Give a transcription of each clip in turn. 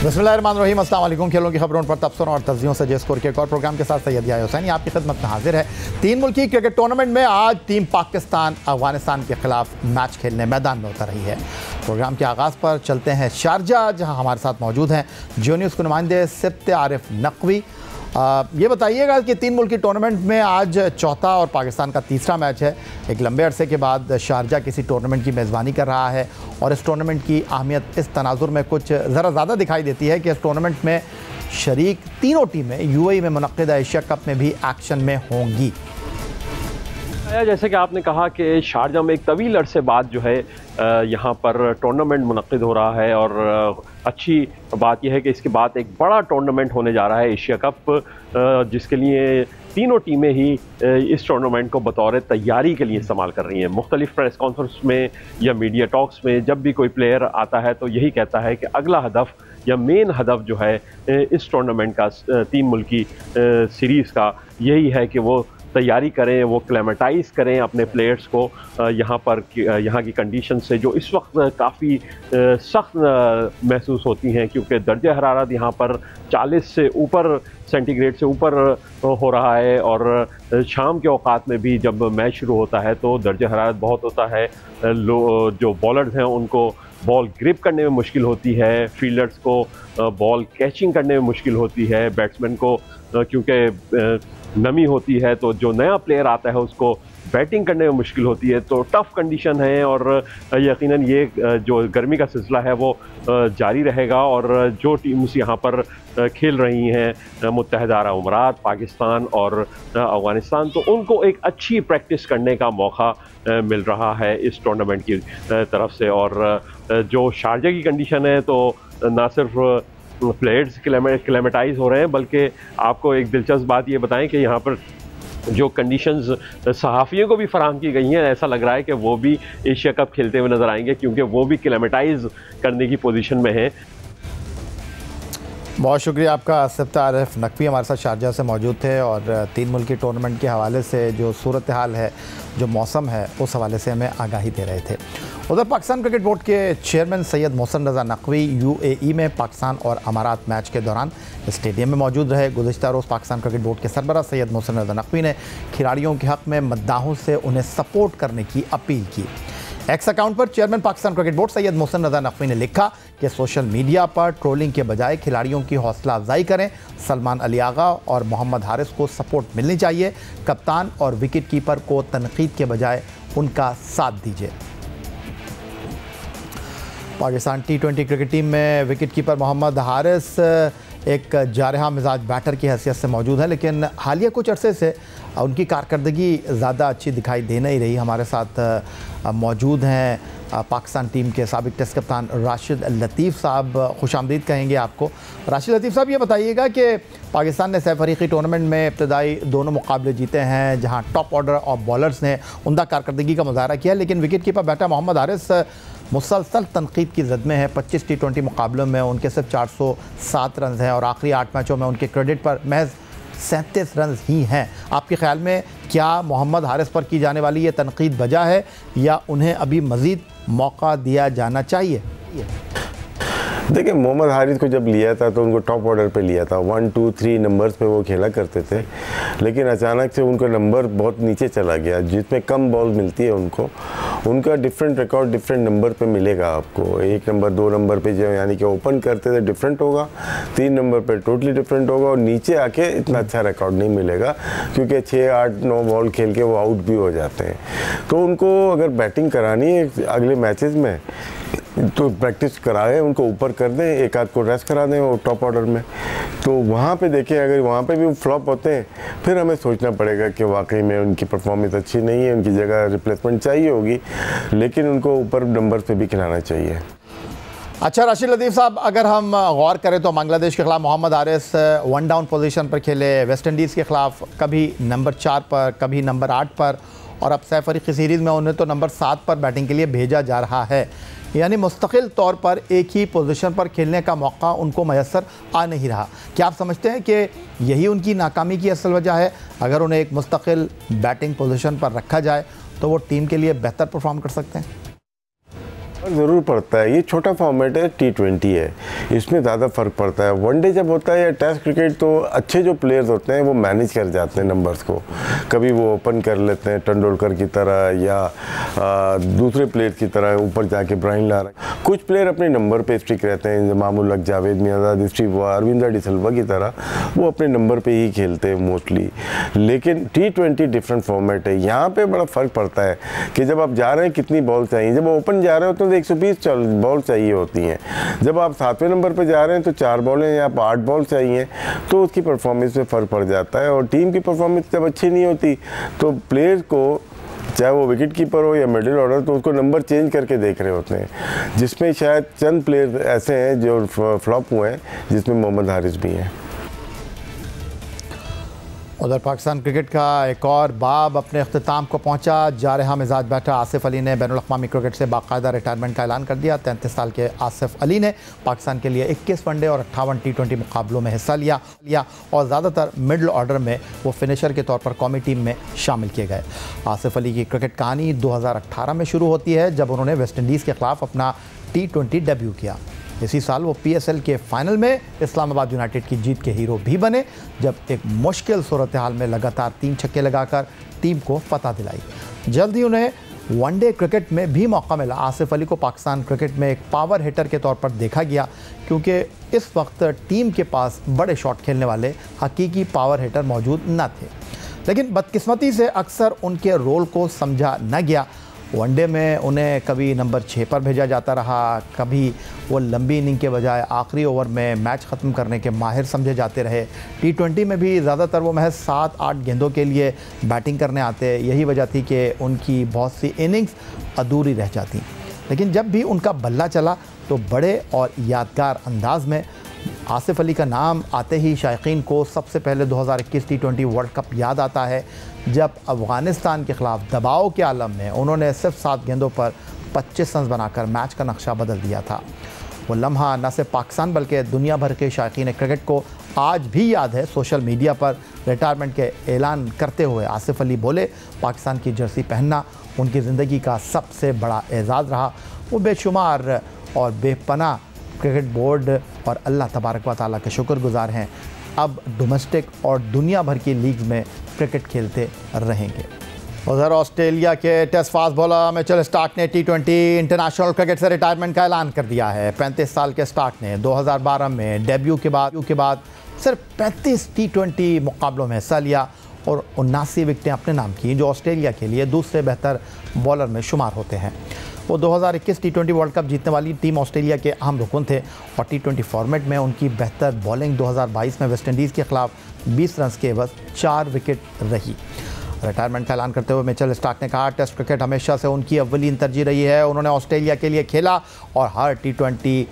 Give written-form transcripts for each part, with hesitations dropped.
बिस्मिल्लाहिर्रहमानिर्रहीम, अस्सलाम वालेकुम। खेलों की खबरों पर तबसरों और तस्वीरों से स्कोर के एक और प्रोग्राम के साथ सैयद याह्या हुसैनी आपकी खिदमत में हाजिर है। 3 मुल्की क्रिकेट टूर्नामेंट में आज टीम पाकिस्तान अफगानिस्तान के खिलाफ मैच खेलने मैदान में उतर रही है। प्रोग्राम के आगाज़ पर चलते हैं शारजा, जहां हमारे साथ मौजूद हैं जियो न्यूज़ के नुमाइंदे सिब्त आरिफ नकवी। ये बताइएगा कि 3 मुल्की टूर्नामेंट में आज चौथा और पाकिस्तान का तीसरा मैच है। एक लंबे अरसे के बाद शारजा किसी टूर्नामेंट की मेज़बानी कर रहा है और इस टूर्नामेंट की अहमियत इस तनाजुर में कुछ ज़रा ज़्यादा दिखाई देती है कि इस टूर्नामेंट में शरीक तीनों टीमें यूएई में मुनक़्क़िदा एशिया कप में भी एक्शन में होंगी। जैसे कि आपने कहा कि शारजा में एक तवील अरसे बाद जो है यहाँ पर टूर्नामेंट मुनक़्क़िद हो रहा है और अच्छी बात यह है कि इसके बाद एक बड़ा टूर्नामेंट होने जा रहा है एशिया कप, जिसके लिए तीनों टीमें ही इस टूर्नामेंट को बतौर तैयारी के लिए इस्तेमाल कर रही हैं। मुख्तलिफ प्रेस कॉन्फ्रेंस में या मीडिया टॉक्स में जब भी कोई प्लेयर आता है तो यही कहता है कि अगला हदफ या मेन हदफ जो है इस टूर्नामेंट का 3 मुल्की सीरीज़ का यही है कि वो तैयारी करें, वो क्लेमेटाइज़ करें अपने प्लेयर्स को यहाँ की कंडीशन से जो इस वक्त काफ़ी सख्त महसूस होती हैं, क्योंकि दर्जा हरारत यहाँ पर 40 से ऊपर सेंटीग्रेड से ऊपर हो रहा है और शाम के औकात में भी जब मैच शुरू होता है तो दर्जा हरारत बहुत होता है। जो बॉलर्स हैं उनको बॉल ग्रिप करने में मुश्किल होती है, फील्डर्स को बॉल कैचिंग करने में मुश्किल होती है, बैट्समैन को क्योंकि नमी होती है तो जो नया प्लेयर आता है उसको बैटिंग करने में मुश्किल होती है। तो टफ़ कंडीशन है और यकीनन ये जो गर्मी का सिलसिला है वो जारी रहेगा और जो टीम्स यहाँ पर खेल रही हैं मुत्तहिदा अरब अमीरात, पाकिस्तान और अफगानिस्तान, तो उनको एक अच्छी प्रैक्टिस करने का मौका मिल रहा है इस टूर्नामेंट की तरफ से। और जो शारजा की कंडीशन है तो ना सिर्फ प्लेयर्स क्लेमेटाइज हो रहे हैं, बल्कि आपको एक दिलचस्प बात ये बताएं कि यहाँ पर जो कंडीशंस सहाफ़ियों को भी फराहम की गई हैं, ऐसा लग रहा है कि वो भी एशिया कप खेलते हुए नज़र आएंगे क्योंकि वो भी क्लेमेटाइज करने की पोजीशन में हैं। बहुत शुक्रिया आपका। सिब्त आरिफ नकवी हमारे साथ शारजा से मौजूद थे और 3 मुल्की टूर्नामेंट के हवाले से जो सूरत हाल है, जो मौसम है, उस हवाले से हमें आगाही दे रहे थे। उधर पाकिस्तान क्रिकेट बोर्ड के चेयरमैन सैयद मोहसिन रज़ा नकवी यूएई में पाकिस्तान और अमारात मैच के दौरान स्टेडियम में मौजूद रहे। गुज़िश्ता रोज़ पाकिस्तान क्रिकेट बोर्ड के सरबराह सैयद मोहसिन रज़ा नकवी ने खिलाड़ियों के हक़ में मद्दाहों से उन्हें सपोर्ट करने की अपील की। एक्स अकाउंट पर chairman Pakistan cricket board Syed Mohsin Raza Naqvi ने लिखा कि सोशल मीडिया पर ट्रोलिंग के बजाय खिलाड़ियों की हौसला अफजाई करें। सलमान अली आगा और मोहम्मद हारिस को सपोर्ट मिलनी चाहिए। कप्तान और विकेट कीपर को तनकीद के बजाय उनका साथ दीजिए। पाकिस्तान T20 क्रिकेट टीम में विकेट कीपर मोहम्मद हारिस एक जारहा मिजाज बैटर की हैसियत से मौजूद है, लेकिन हालिया कुछ अरसे से उनकी कारकर्दगी ज़्यादा अच्छी दिखाई दे नहीं रही। हमारे साथ मौजूद हैं पाकिस्तान टीम के साबिक टेस्ट कप्तान राशिद लतीफ़ साहब। खुशामदीद कहेंगे आपको। राशिद लतीफ़ साहब, ये बताइएगा कि पाकिस्तान ने सह फरीकी टूर्नामेंट में इब्तदाई दोनों मुकाबले जीते हैं, जहां टॉप ऑर्डर और बॉलर्स ने उम्दा कारकर्दगी का मुजाहरा किया, लेकिन wicket keeper batter Mohammad Haris मुसलसल तनकीद की जद में है। 25 T20 मुकाबलों में उनके सिर्फ 407 रन हैं और आखिरी 8 मैचों में उनके क्रेडिट पर महज 37 रन ही हैं। आपके ख्याल में क्या मोहम्मद हारिस पर की जाने वाली ये तनकीद वजह है या उन्हें अभी मज़ीद मौका दिया जाना चाहिए? देखिए, मोहम्मद हारिस को जब लिया था तो उनको टॉप ऑर्डर पे लिया था, 1, 2, 3 नंबर्स पे वो खेला करते थे, लेकिन अचानक से उनका नंबर बहुत नीचे चला गया, जिसमें कम बॉल मिलती है उनको। उनका डिफरेंट रिकॉर्ड डिफरेंट नंबर पे मिलेगा आपको। 1 नंबर 2 नंबर पे जो यानी कि ओपन करते थे डिफरेंट होगा, 3 नंबर पे टोटली डिफरेंट होगा और नीचे आके इतना अच्छा रिकॉर्ड नहीं मिलेगा क्योंकि 6, 8, 9 बॉल खेल के वो आउट भी हो जाते हैं। तो उनको अगर बैटिंग करानी है अगले मैचेस में तो प्रैक्टिस कराएं, उनको ऊपर कर दें, एक आध को रेस्ट करा दें वो टॉप ऑर्डर में। तो वहाँ पे देखें, अगर वहाँ पे भी फ्लॉप होते हैं फिर हमें सोचना पड़ेगा कि वाकई में उनकी परफॉर्मेंस अच्छी नहीं है, उनकी जगह रिप्लेसमेंट चाहिए होगी, लेकिन उनको ऊपर नंबर पे भी खिलाना चाहिए। अच्छा राशिद लतीफ़ साहब, अगर हम गौर करें तो बांग्लादेश के ख़िलाफ़ मोहम्मद हारिस 1 डाउन पोजीशन पर खेले, वेस्ट इंडीज़ के ख़िलाफ़ कभी नंबर 4 पर, कभी नंबर 8 पर, और अब सह फरीकी सीरीज़ में उन्हें तो नंबर 7 पर बैटिंग के लिए भेजा जा रहा है। यानी मुस्तकिल तौर पर एक ही पोजीशन पर खेलने का मौका उनको मैसर आ नहीं रहा। क्या आप समझते हैं कि यही उनकी नाकामी की असल वजह है? अगर उन्हें एक मुस्तकिल बैटिंग पोजीशन पर रखा जाए तो वो टीम के लिए बेहतर परफॉर्म कर सकते हैं। ज़रूर पड़ता है। ये छोटा फॉर्मेट है, T20 है, इसमें ज़्यादा फ़र्क पड़ता है। वनडे जब होता है या टेस्ट क्रिकेट तो अच्छे जो प्लेयर्स होते हैं वो मैनेज कर जाते हैं नंबर्स को, कभी वो ओपन कर लेते हैं तेंदुलकर की तरह या दूसरे प्लेयर्स की तरह ऊपर जाके ब्राइन लारा। कुछ प्लेयर अपने नंबर पे स्टिक रहते हैं, इमामुल हक, जावेद मियांदाद, स्टीव वार, अरविंदा डिसिल्वा की तरह, वो अपने नंबर पे ही खेलते हैं मोस्टली। लेकिन T20 डिफरेंट फॉर्मेट है, यहाँ पे बड़ा फ़र्क पड़ता है कि जब आप जा रहे हैं कितनी बॉल चाहिए। जब ओपन जा रहे हो तो 120 बॉल चाहिए होती हैं, जब आप 7वें नंबर पे जा रहे हैं तो 4 बॉलें या 8 बॉल चाहिए, तो उसकी परफॉर्मेंस में फ़र्क पड़ जाता है। और टीम की परफॉर्मेंस जब अच्छी नहीं होती तो प्लेयर को, चाहे वो विकेट कीपर हो या मिडिल ऑर्डर, तो उसको नंबर चेंज करके देख रहे होते हैं, जिसमें शायद चंद प्लेयर ऐसे हैं जो फ्लॉप हुए हैं, जिसमें मोहम्मद हारिस भी हैं। उधर पाकिस्तान क्रिकेट का एक और बाब अपने अख्तिताम को पहुंचा। जारहा मिजाज बैटर आसिफ अली ने बैनुल अक़वामी क्रिकेट से बाकायदा रिटायरमेंट का ऐलान कर दिया। 33 साल के आसिफ अली ने पाकिस्तान के लिए 21 वनडे और 58 T20 मुकाबलों में हिस्सा लिया और ज़्यादातर मिडल ऑर्डर में वो फिनिशर के तौर पर कौमी टीम में शामिल किए गए। आसिफ अली की क्रिकेट कहानी 2018 में शुरू होती है, जब उन्होंने वेस्ट इंडीज़ के ख़िलाफ़ अपना T20 डेब्यू किया। इसी साल वो PSL के फाइनल में इस्लामाबाद यूनाइटेड की जीत के हीरो भी बने, जब एक मुश्किल सूरत हाल में लगातार 3 छक्के लगाकर टीम को फतह दिलाई। जल्द ही उन्हें वनडे क्रिकेट में भी मौका मिला। आसिफ अली को पाकिस्तान क्रिकेट में एक पावर हिटर के तौर पर देखा गया, क्योंकि इस वक्त टीम के पास बड़े शॉट खेलने वाले हकीकी पावर हिटर मौजूद न थे। लेकिन बदकिस्मती से अक्सर उनके रोल को समझा न गया। वनडे में उन्हें कभी नंबर 6 पर भेजा जाता रहा, कभी वो लंबी इनिंग के बजाय आखिरी ओवर में मैच ख़त्म करने के माहिर समझे जाते रहे। T20 में भी ज़्यादातर वो महज 7-8 गेंदों के लिए बैटिंग करने आते। यही वजह थी कि उनकी बहुत सी इनिंग्स अधूरी रह जाती। लेकिन जब भी उनका बल्ला चला तो बड़े और यादगार अंदाज में आसिफ अली का नाम आते ही शायकीन को सबसे पहले 2021 T20 वर्ल्ड कप याद आता है, जब अफ़गानिस्तान के ख़िलाफ़ दबाव के आलम में उन्होंने सिर्फ 7 गेंदों पर 25 रन बनाकर मैच का नक्शा बदल दिया था। वो लम्हा न सिर्फ पाकिस्तान बल्कि दुनिया भर के शायकीन क्रिकेट को आज भी याद है। सोशल मीडिया पर रिटायरमेंट के ऐलान करते हुए आसिफ अली बोले, पाकिस्तान की जर्सी पहनना उनकी ज़िंदगी का सबसे बड़ा एजाज़ रहा। वो बेशुमार और बेपनाह क्रिकेट बोर्ड और अल्लाह तबारक व तआला के शुक्रगुजार हैं। अब डोमेस्टिक और दुनिया भर की लीग में क्रिकेट खेलते रहेंगे। उधर ऑस्ट्रेलिया के test fast bowler Mitchell Starc ने T20 इंटरनेशनल क्रिकेट से रिटायरमेंट का ऐलान कर दिया है। 35 साल के स्टार्क ने 2012 में डेब्यू के बाद सिर्फ 35 T20 मुकाबलों में हिस्सा लिया और 79 विकेटें अपने नाम की, जो ऑस्ट्रेलिया के लिए दूसरे बेहतर बॉलर में शुमार होते हैं। वो 2021 T20 वर्ल्ड कप जीतने वाली टीम ऑस्ट्रेलिया के अहम रुकन थे और T20 फॉर्मेट में उनकी बेहतर बॉलिंग 2022 में वेस्ट इंडीज़ के ख़िलाफ़ 20 रन के एवज 4 विकेट रही। रिटायरमेंट का ऐलान करते हुए मिचेल स्टार्क ने कहा, टेस्ट क्रिकेट हमेशा से उनकी अव्वलीन तरजीह रही है। उन्होंने ऑस्ट्रेलिया के लिए खेला और हर T20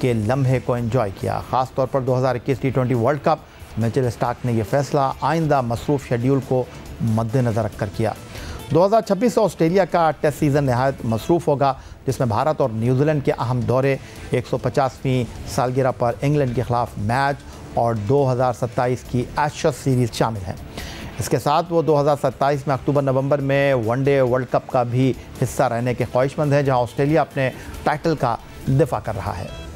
के लम्हे को एंजॉय किया। ख़ास तौर पर 2021 T20 world cup Mitchell Starc ने यह फैसला आइंदा मसरूफ़ शेड्यूल को मद्देनज़र रखकर किया। 2026 से ऑस्ट्रेलिया का टेस्ट सीज़न नहायत मसरूफ़ होगा, जिसमें भारत और न्यूजीलैंड के अहम दौरे, 150वीं सालगिरह पर इंग्लैंड के ख़िलाफ़ मैच और 2027 की एशेज़ सीरीज़ शामिल हैं। इसके साथ वो 2027 में अक्टूबर-नवंबर में वनडे वर्ल्ड कप का भी हिस्सा रहने के ख्वाहिशमंद हैं, जहां ऑस्ट्रेलिया अपने टाइटल का दिफा कर रहा है।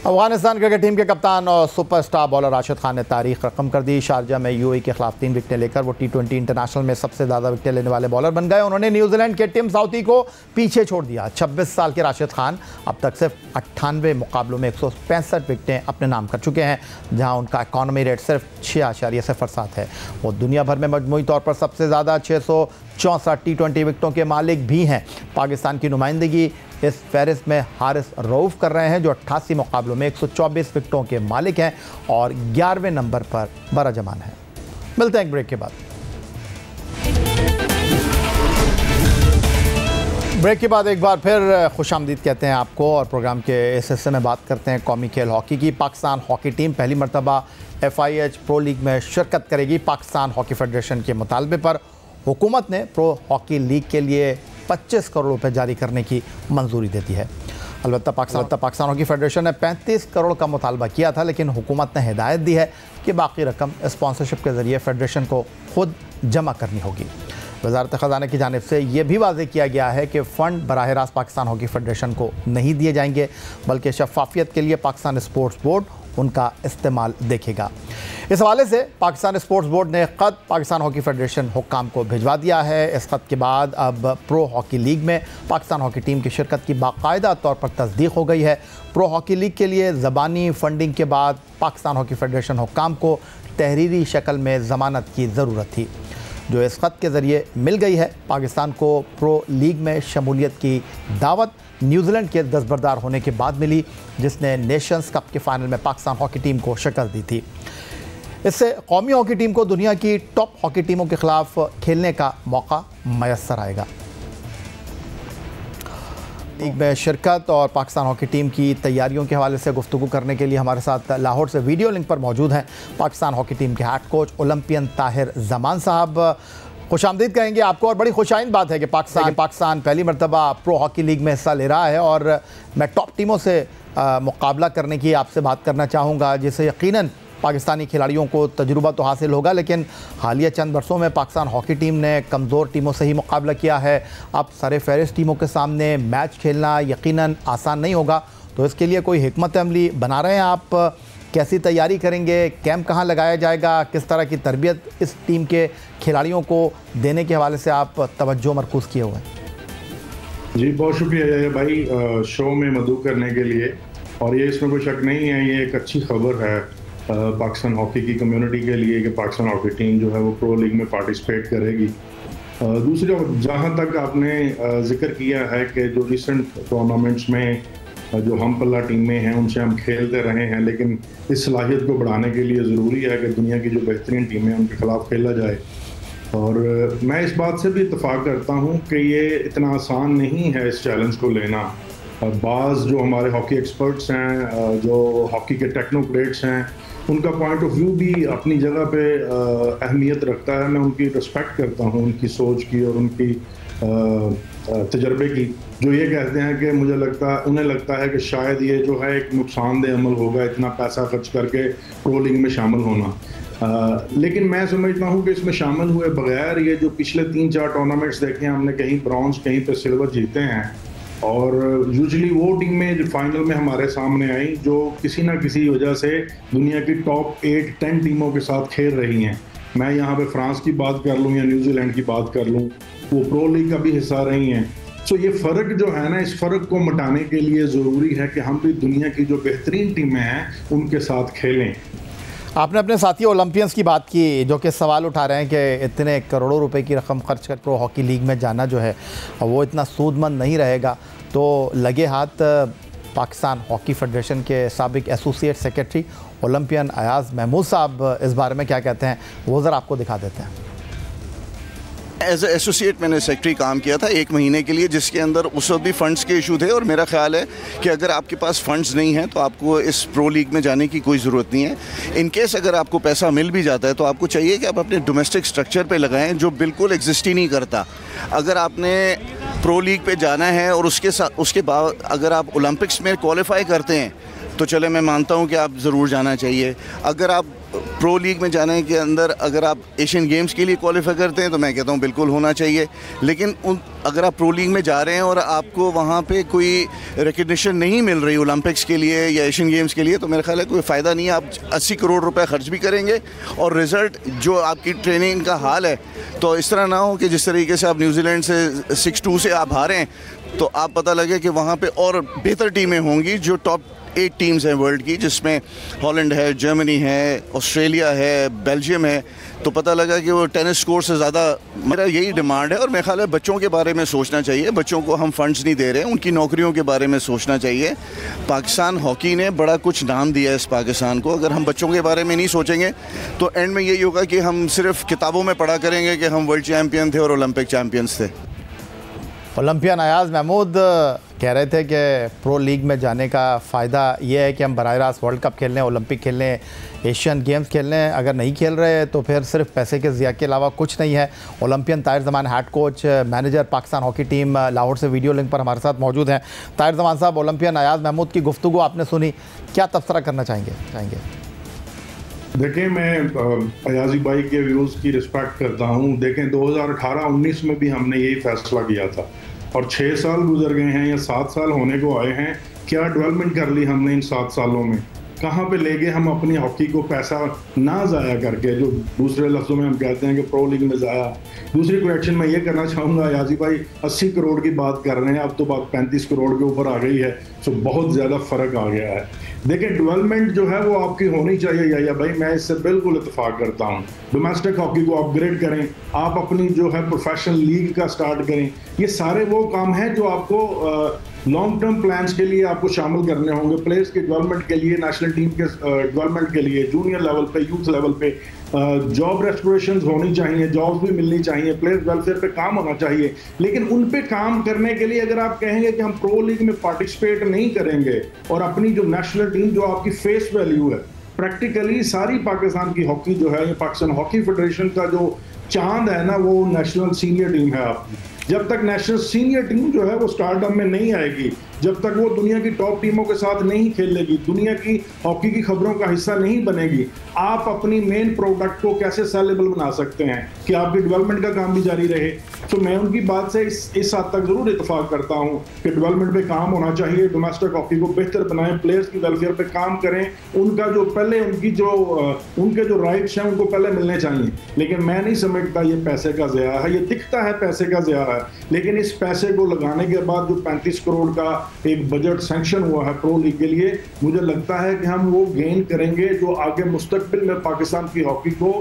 अफगानिस्तान क्रिकेट टीम के कप्तान और सुपरस्टार बॉलर राशिद खान ने तारीख रकम कर दी। शारजा में UAE के खिलाफ 3 विकेटें लेकर वो T20 इंटरनेशनल में सबसे ज़्यादा विकेटें लेने वाले बॉलर बन गए। उन्होंने न्यूजीलैंड के टिम साउथी को पीछे छोड़ दिया। 26 साल के राशिद खान अब तक सिर्फ 98 मुकाबलों में 165 विकेटें अपने नाम कर चुके हैं, जहां उनका इकॉनमी रेट सिर्फ 6.07 है। वो दुनिया भर में मजमूई तौर पर सबसे ज़्यादा 664 T20 विकेटों के मालिक भी हैं। पाकिस्तान की नुमाइंदगी इस फहरिस्त में हारिस रऊफ़ कर रहे हैं, जो 88 मुकाबलों में 124 विकेटों के मालिक हैं और 11वें नंबर पर बराजमान हैं। मिलते हैं एक ब्रेक के बाद। ब्रेक के बाद एक बार फिर खुशामदीद कहते हैं आपको और प्रोग्राम के इस हिस्से में बात करते हैं कौमी खेल हॉकी की। पाकिस्तान हॉकी टीम पहली मरतबा FIH प्रो लीग में शिरकत करेगी। पाकिस्तान हॉकी फेडरेशन के मुतालबे पर हुकूमत ने प्रो हॉकी लीग के लिए 25 करोड़ रुपए जारी करने की मंजूरी दे दी है। अलबत्ता पाकिस्तान हॉकी फेडरेशन ने 35 करोड़ का मुतालबा किया था, लेकिन हुकूमत ने हिदायत दी है कि बाकी रकम स्पॉन्सरशिप के ज़रिए फेडरेशन को खुद जमा करनी होगी। वजारत ख़ज़ाना की जानिब से ये भी वाज़ेह किया गया है कि फ़ंड बराह रास्त पाकिस्तान हॉकी फेडरेशन को नहीं दिए जाएंगे, बल्कि शफाफियत के लिए पाकिस्तान स्पोर्ट्स बोर्ड उनका इस्तेमाल देखेगा। इस हवाले से पाकिस्तान स्पोर्ट्स बोर्ड ने ख़त पाकिस्तान हॉकी फेडरेशन हुक्काम को भिजवा दिया है। इस ख़त के बाद अब प्रो हॉकी लीग में पाकिस्तान हॉकी टीम की शिरकत की बाकायदा तौर पर तस्दीक हो गई है। प्रो हॉकी लीग के लिए ज़बानी फ़ंडिंग के बाद पाकिस्तान हॉकी फेडरेशन हुक्काम को तहरीरी शक्ल में ज़मानत की ज़रूरत थी, जो इस ख़त के ज़रिए मिल गई है। पाकिस्तान को प्रो लीग में शमूलियत की दावत न्यूजीलैंड के दस्तबरदार होने के बाद मिली, जिसने नेशंस कप के फाइनल में पाकिस्तान हॉकी टीम को शिकस्त दी थी। इससे कौमी हॉकी टीम को दुनिया की टॉप हॉकी टीमों के खिलाफ खेलने का मौका मैसर आएगा। लीग में शिरकत और पाकिस्तान हॉकी टीम की तैयारियों के हवाले से गुफ्तगू करने के लिए हमारे साथ लाहौर से वीडियो लिंक पर मौजूद हैं पाकिस्तान हॉकी टीम के हेड कोच ओलंपियन ताहिर ज़मान साहब। खुशामदीद कहेंगे आपको, और बड़ी खुशाइन बात है कि पाकिस्तान पहली मरतबा प्रो हॉकी लीग में हिस्सा ले रहा है। और मैं टॉप टीमों से मुकाबला करने की आपसे बात करना चाहूँगा, जिससे यकीनन पाकिस्तानी खिलाड़ियों को तजुर्बा तो हासिल होगा, लेकिन हालिया चंद वर्षों में पाकिस्तान हॉकी टीम ने कमज़ोर टीमों से ही मुकाबला किया है। अब सर-ए-फ़हरिस्त टीमों के सामने मैच खेलना यकीनन आसान नहीं होगा, तो इसके लिए कोई हिकमत अमली बना रहे हैं आप? कैसी तैयारी करेंगे? कैंप कहाँ लगाया जाएगा? किस तरह की तरबियत इस टीम के खिलाड़ियों को देने के हवाले से आप तवज्जो मरकूज़ किए हुए हैं? जी बहुत शुक्रिया भाई शो में मदऊ करने के लिए। और ये इसमें कोई शक नहीं है, ये एक अच्छी खबर है पाकिस्तान हॉकी की कम्युनिटी के लिए कि पाकिस्तान हॉकी टीम जो है वो प्रो लीग में पार्टिसिपेट करेगी। दूसरी, जहाँ तक आपने जिक्र किया है कि जो रिसेंट टूर्नामेंट्स में जो हम पल्ला टीमें हैं उनसे हम खेलते रहे हैं, लेकिन इस सलाहियत को बढ़ाने के लिए ज़रूरी है कि दुनिया की जो बेहतरीन टीमें हैं उनके खिलाफ खेला जाए। और मैं इस बात से भी इत्तेफाक करता हूँ कि ये इतना आसान नहीं है इस चैलेंज को लेना। बाज़ जो हमारे हॉकी एक्सपर्ट्स हैं, जो हॉकी के टेक्नोक्रेट्स हैं, उनका पॉइंट ऑफ व्यू भी अपनी जगह पे अहमियत रखता है। मैं उनकी रिस्पेक्ट करता हूँ, उनकी सोच की और उनकी तजर्बे की, जो ये कहते हैं कि उन्हें लगता है कि शायद ये जो है एक नुकसानदेह अमल होगा इतना पैसा खर्च करके प्रो लीग में शामिल होना। लेकिन मैं समझता हूँ कि इसमें शामिल हुए बगैर ये जो पिछले 3-4 टूर्नामेंट्स देखे हैं, हमने कहीं ब्रॉन्ज कहीं पे सिल्वर जीते हैं। और यूजुअली वो टीमें जो फाइनल में हमारे सामने आई जो किसी ना किसी वजह से दुनिया की टॉप 8-10 टीमों के साथ खेल रही हैं। मैं यहाँ पे फ्रांस की बात कर लूँ या न्यूजीलैंड की बात कर लूँ, वो प्रो लीग का भी हिस्सा रही हैं। सो ये फ़र्क जो है ना, इस फ़र्क को मिटाने के लिए ज़रूरी है कि हम भी दुनिया की जो बेहतरीन टीमें हैं उनके साथ खेलें। आपने अपने साथी ओलंपियंस की बात की, जो कि सवाल उठा रहे हैं कि इतने करोड़ों रुपए की रकम खर्च कर प्रो हॉकी लीग में जाना जो है वो इतना सूदमंद नहीं रहेगा। तो लगे हाथ पाकिस्तान हॉकी फेडरेशन के साबिक associate secretary Olympian Ayaz Mahmood साहब इस बारे में क्या कहते हैं, वो ज़रा आपको दिखा देते हैं। एज एसोसिएट मैंने सेक्रेटरी काम किया था 1 महीने के लिए, जिसके अंदर उस वक्त भी फ़ंड्स के इशू थे। और मेरा ख्याल है कि अगर आपके पास फ़ंड्स नहीं हैं तो आपको इस प्रो लीग में जाने की कोई ज़रूरत नहीं है। इन केस अगर आपको पैसा मिल भी जाता है तो आपको चाहिए कि आप अपने डोमेस्टिक स्ट्रक्चर पे लगाएं जो बिल्कुल एग्जिस्ट ही नहीं करता। अगर आपने प्रो लीग पे जाना है और उसके बाद अगर आप ओलंपिक्स में क्वालिफाई करते हैं तो चले मैं मानता हूँ कि आप ज़रूर जाना चाहिए। अगर आप प्रो लीग में जाने के अंदर अगर आप एशियन गेम्स के लिए क्वालिफाई करते हैं तो मैं कहता हूँ बिल्कुल होना चाहिए। लेकिन अगर आप प्रो लीग में जा रहे हैं और आपको वहाँ पे कोई रिकग्निशन नहीं मिल रही ओलंपिक्स के लिए या एशियन गेम्स के लिए, तो मेरा ख्याल है कोई फ़ायदा नहीं है। आप 80 करोड़ रुपए खर्च भी करेंगे और रिज़ल्ट जो आपकी ट्रेनिंग का हाल है, तो इस तरह ना हो कि जिस तरीके से आप न्यूजीलैंड से 6-2 से आप हारें तो आप पता लगे कि वहाँ पर और बेहतर टीमें होंगी जो टॉप 8 टीम्स हैं वर्ल्ड की, जिसमें हॉलैंड है, जर्मनी है, ऑस्ट्रेलिया है, बेल्जियम है। तो पता लगा कि वो टेनिस स्कोर से ज़्यादा, मेरा यही डिमांड है। और मेरे ख्याल है बच्चों के बारे में सोचना चाहिए। बच्चों को हम फंड्स नहीं दे रहे हैं, उनकी नौकरियों के बारे में सोचना चाहिए। पाकिस्तान हॉकी ने बड़ा कुछ नाम दिया है इस पाकिस्तान को। अगर हम बच्चों के बारे में नहीं सोचेंगे तो एंड में यही होगा कि हम सिर्फ किताबों में पढ़ा करेंगे कि हम वर्ल्ड चैम्पियन थे और ओलंपिक चैम्पियंस थे। ओलंपियन अयाज महमूद कह रहे थे कि प्रो लीग में जाने का फ़ायदा ये है कि हम बराह रास्त वर्ल्ड कप खेल लें, ओलंपिक खेल लें, एशियन गेम्स खेल लें। अगर नहीं खेल रहे तो फिर सिर्फ पैसे के ज़िया के अलावा कुछ नहीं है। Olympian Tahir Zaman head coach manager Pakistan hockey team Lahore से वीडियो लिंक पर हमारे साथ मौजूद हैं। ताहिर ज़मान साहब, ओलंपियन अयाज महमूद की गुफ्तगू आपने सुनी, क्या तबसरा करना चाहेंगे? देखें, मैं अयाजी भाई के व्यूज़ की रिस्पेक्ट करता हूँ। देखें 2018-19 में भी हमने यही फैसला किया था और 6 साल गुजर गए हैं या 7 साल होने को आए हैं। क्या डेवलपमेंट कर ली हमने इन 7 सालों में? कहाँ पे ले गए हम अपनी हॉकी को पैसा ना ज़ाया करके, जो दूसरे लफ्ज़ों में हम कहते हैं कि प्रो लीग में ज़ाया। दूसरी करेक्शन मैं ये करना चाहूँगा, याजी भाई 80 करोड़ की बात कर रहे हैं, अब तो बात 35 करोड़ के ऊपर आ गई है, तो बहुत ज़्यादा फ़र्क आ गया है। देखिए डेवलपमेंट जो है वो आपकी होनी चाहिए या भाई, मैं इससे बिल्कुल इत्तेफाक करता हूँ। डोमेस्टिक हॉकी को अपग्रेड करें, आप अपनी जो है प्रोफेशनल लीग का स्टार्ट करें। ये सारे वो काम हैं जो आपको लॉन्ग टर्म प्लान्स के लिए आपको शामिल करने होंगे, प्लेयर्स के डेवलपमेंट के लिए, नेशनल टीम के डेवलपमेंट के लिए, जूनियर लेवल पे, यूथ लेवल पे जॉब रेस्टोरेशन होनी चाहिए, जॉब्स भी मिलनी चाहिए, प्लेयर्स वेलफेयर पे काम होना चाहिए। लेकिन उन पे काम करने के लिए अगर आप कहेंगे कि हम प्रो लीग में पार्टिसिपेट नहीं करेंगे और अपनी जो नेशनल टीम जो आपकी फेस वैल्यू है, प्रैक्टिकली सारी पाकिस्तान की हॉकी जो है, ये पाकिस्तान हॉकी फेडरेशन का जो चांद है ना, वो नेशनल सीनियर टीम है आपकी। जब तक नेशनल सीनियर टीम जो है वो स्टारडम में नहीं आएगी, जब तक वो दुनिया की टॉप टीमों के साथ नहीं खेलेगी, दुनिया की हॉकी की खबरों का हिस्सा नहीं बनेगी, आप अपनी मेन प्रोडक्ट को कैसे सेलेबल बना सकते हैं कि आपकी डेवलपमेंट का काम भी जारी रहे। तो मैं उनकी बात से इस हद तक ज़रूर इत्तेफाक करता हूँ कि डेवलपमेंट पे काम होना चाहिए, डोमेस्टिक हॉकी को बेहतर बनाएं, प्लेयर्स की वेलफेयर पे काम करें, उनका जो पहले उनके जो राइट्स हैं उनको पहले मिलने चाहिए। लेकिन मैं नहीं समझता ये पैसे का ज़या है, ये दिखता है पैसे का ज़या है, लेकिन इस पैसे को लगाने के बाद जो 35 करोड़ का एक बजट सैंक्शन हुआ है प्रो लीग के लिए, मुझे लगता है कि हम वो गेन करेंगे जो आगे मुस्तकबिल में पाकिस्तान की हॉकी को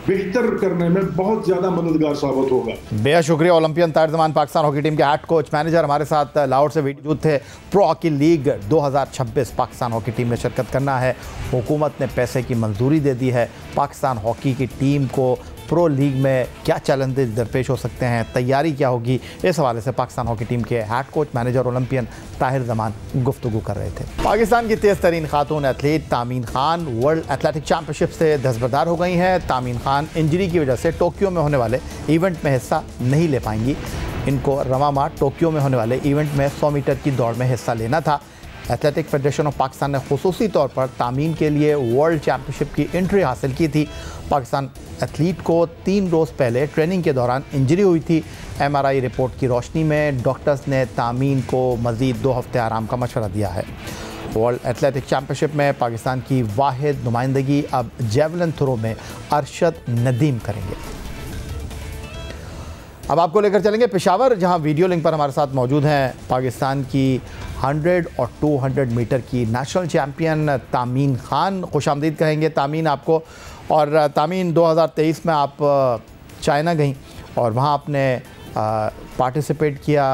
बेहतर करने में बहुत ज़्यादा मददगार साबित होगा। बेहद शुक्रिया। ओलंपियन तारिज़मान पाकिस्तान हॉकी टीम के हेड कोच मैनेजर हमारे साथ लाहौर से मौजूद थे। Pro hockey league 2026 Pakistan hockey team ने शिरकत करना है। हुकूमत ने पैसे की मंजूरी दे दी है। पाकिस्तान हॉकी की टीम को प्रो लीग में क्या चैलेंजेस दरपेश हो सकते हैं, तैयारी क्या होगी, इस हवाले से पाकिस्तान हॉकी टीम के head coach manager Olympian Tahir Zaman गुफ्तगू कर रहे थे। पाकिस्तान की तेज़ तरीन खातून athlete Tameen Khan world athletic championship से दस्तबरदार हो गई हैं। तामीन खान इंजरी की वजह से टोक्यो में होने वाले इवेंट में हिस्सा नहीं ले पाएंगी। इनको रवामा टोक्यो में होने वाले इवेंट में 100 मीटर की दौड़ में हिस्सा लेना था। एथलेटिक फेडरेशन ऑफ पाकिस्तान ने खुसूसी तौर पर तामीन के लिए वर्ल्ड चैम्पियनशिप की एंट्री हासिल की थी। पाकिस्तान एथलीट को 3 रोज़ पहले ट्रेनिंग के दौरान इंजरी हुई थी। MRI रिपोर्ट की रोशनी में डॉक्टर्स ने तामीन को मज़ीद 2 हफ्ते आराम का मशवरा दिया है। वर्ल्ड एथलेटिक चैम्पियनशिप में पाकिस्तान की वाहिद नुमाइंदगी अब जेवलिन थ्रो में अरशद नदीम करेंगे। अब आपको लेकर चलेंगे पेशावर, जहां वीडियो लिंक पर हमारे साथ मौजूद हैं पाकिस्तान की 100 और 200 मीटर की नेशनल चैम्पियन तामीन खान। खुशामदीद कहेंगे तामीन आपको। और तामीन 2023 में आप चाइना गई और वहां आपने पार्टिसिपेट किया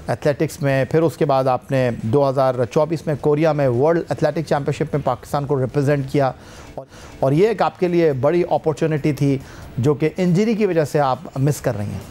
एथलेटिक्स में, फिर उसके बाद आपने 2024 में कोरिया में वर्ल्ड एथलेटिक चैम्पियनशिप में पाकिस्तान को रिप्रेजेंट किया और ये एक आपके लिए बड़ी अपॉर्चुनिटी थी जो कि इंजरी की वजह से आप मिस कर रही हैं।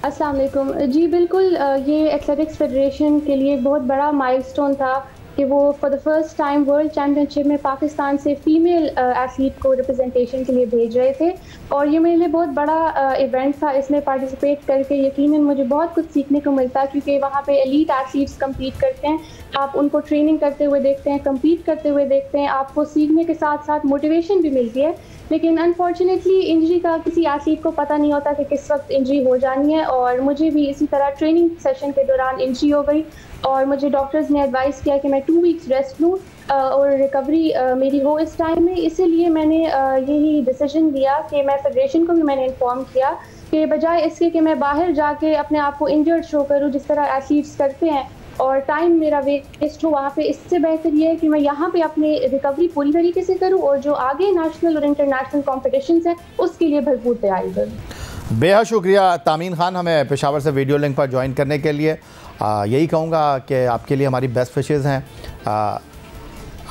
अस्सलाम वालेकुम। जी बिल्कुल, ये एथलेटिक्स फेडरेशन के लिए बहुत बड़ा माइलस्टोन था कि वो for the first time world championship में पाकिस्तान से फ़ीमेल एथलीट को रिप्रेजेंटेशन के लिए भेज रहे थे और ये मेरे लिए बहुत बड़ा इवेंट था। इसमें पार्टिसिपेट करके यकीनन मुझे बहुत कुछ सीखने को मिलता है, क्योंकि वहाँ पे एलीट एथलीट्स कम्पीट करते हैं, आप उनको ट्रेनिंग करते हुए देखते हैं, कम्पीट करते हुए देखते हैं, आपको सीखने के साथ साथ मोटिवेशन भी मिलती है। लेकिन अनफॉर्चुनेटली इंजरी का किसी एथलीट को पता नहीं होता कि किस वक्त इंजरी हो जानी है, और मुझे भी इसी तरह ट्रेनिंग सेशन के दौरान इंजरी हो गई और मुझे डॉक्टर्स ने एडवाइस किया कि मैं 2 वीक्स रेस्ट लूँ और रिकवरी मेरी हो इस टाइम में। इसीलिए मैंने यही डिसीजन लिया कि मैं फेडरेशन को भी मैंने इन्फॉर्म किया कि बजाय इसके कि मैं बाहर जाके अपने आप को इंजर्ड शो करूँ जिस तरह एथलीट्स करते हैं और टाइम मेरा वेस्ट हो, वहाँ पे इससे बेहतर ये है कि मैं यहाँ पे अपनी रिकवरी पूरी तरीके से करूँ और जो आगे नेशनल और इंटरनेशनल कॉम्पिटिशन्स हैं उसके लिए भरपूर तैयारी करूँ। बेहद शुक्रिया तामीन खान हमें पेशावर से वीडियो लिंक पर ज्वाइन करने के लिए। यही कहूँगा कि आपके लिए हमारी बेस्ट विशेज़ हैं।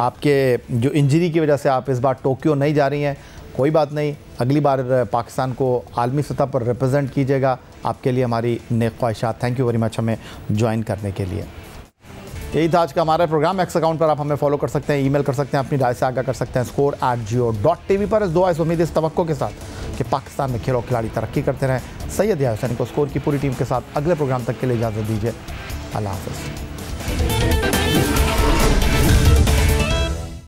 आपके जो इंजरी की वजह से आप इस बार टोक्यो नहीं जा रही हैं, कोई बात नहीं, अगली बार पाकिस्तान को आलमी सतह पर रिप्रेजेंट कीजिएगा। आपके लिए हमारी नेक ख्वाहिशात। थैंक यू वेरी मच हमें ज्वाइन करने के लिए। यही था आज का हमारा प्रोग्राम। एक्स अकाउंट पर आप हमें फॉलो कर सकते हैं, ईमेल कर सकते हैं, अपनी राय से आगाह कर सकते हैं score@geo.tv पर। इस दुआ इस उम्मीद इस तवक्को के साथ कि पाकिस्तान में खेल और खिलाड़ी तरक्की करते रहें। सैयद यार हुसैन को स्कोर की पूरी टीम के साथ अगले प्रोग्राम तक के लिए इजाज़त दीजिए। अल्लाह हाफ़िज़।